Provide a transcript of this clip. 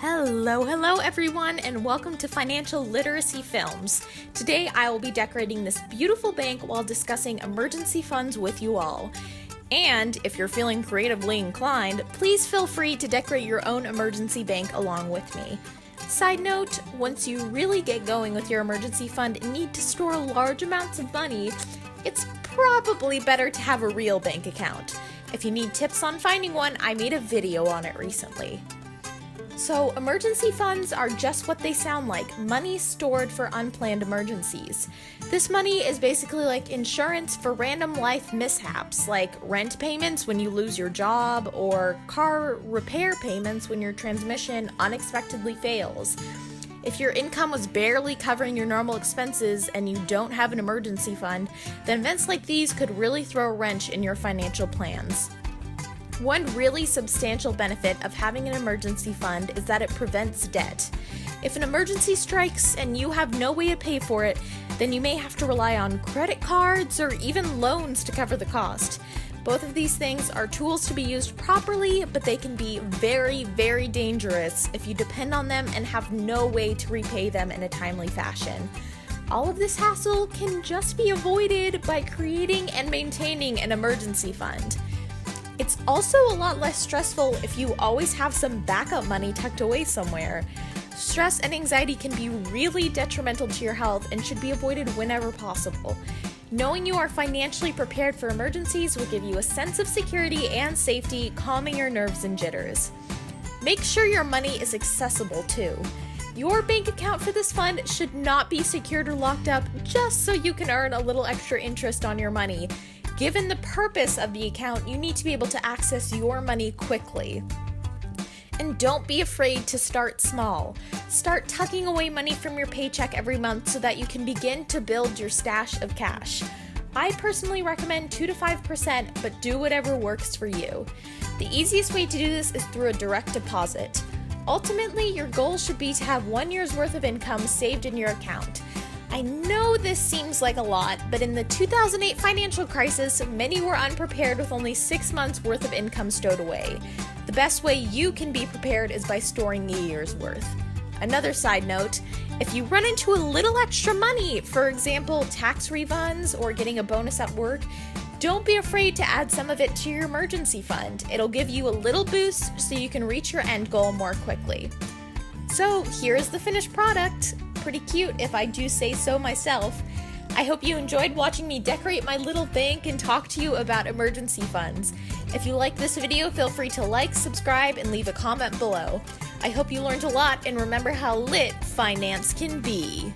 Hello everyone, and welcome to Financial Literacy Films. Today I will be decorating this beautiful bank while discussing emergency funds with you all. And if you're feeling creatively inclined, please feel free to decorate your own emergency bank along with me. Side note, once you really get going with your emergency fund and need to store large amounts of money, it's probably better to have a real bank account. If you need tips on finding one, I made a video on it recently. So, emergency funds are just what they sound like, money stored for unplanned emergencies. This money is basically like insurance for random life mishaps, like rent payments when you lose your job, or car repair payments when your transmission unexpectedly fails. If your income was barely covering your normal expenses and you don't have an emergency fund, then events like these could really throw a wrench in your financial plans. One really substantial benefit of having an emergency fund is that it prevents debt. If an emergency strikes and you have no way to pay for it, then you may have to rely on credit cards or even loans to cover the cost. Both of these things are tools to be used properly, but they can be very, very dangerous if you depend on them and have no way to repay them in a timely fashion. All of this hassle can just be avoided by creating and maintaining an emergency fund. It's also a lot less stressful if you always have some backup money tucked away somewhere. Stress and anxiety can be really detrimental to your health and should be avoided whenever possible. Knowing you are financially prepared for emergencies will give you a sense of security and safety, calming your nerves and jitters. Make sure your money is accessible too. Your bank account for this fund should not be secured or locked up just so you can earn a little extra interest on your money. Given the purpose of the account, you need to be able to access your money quickly. And don't be afraid to start small. Start tucking away money from your paycheck every month so that you can begin to build your stash of cash. I personally recommend 2 to 5%, but do whatever works for you. The easiest way to do this is through a direct deposit. Ultimately, your goal should be to have 1 year's worth of income saved in your account. I know this seems like a lot, but in the 2008 financial crisis, many were unprepared with only 6 months worth of income stowed away. The best way you can be prepared is by storing a year's worth. Another side note, if you run into a little extra money, for example, tax refunds or getting a bonus at work, don't be afraid to add some of it to your emergency fund. It'll give you a little boost so you can reach your end goal more quickly. So here's the finished product. Pretty cute if I do say so myself. I hope you enjoyed watching me decorate my little bank and talk to you about emergency funds. If you like this video, feel free to like, subscribe, and leave a comment below. I hope you learned a lot and remember how lit finance can be.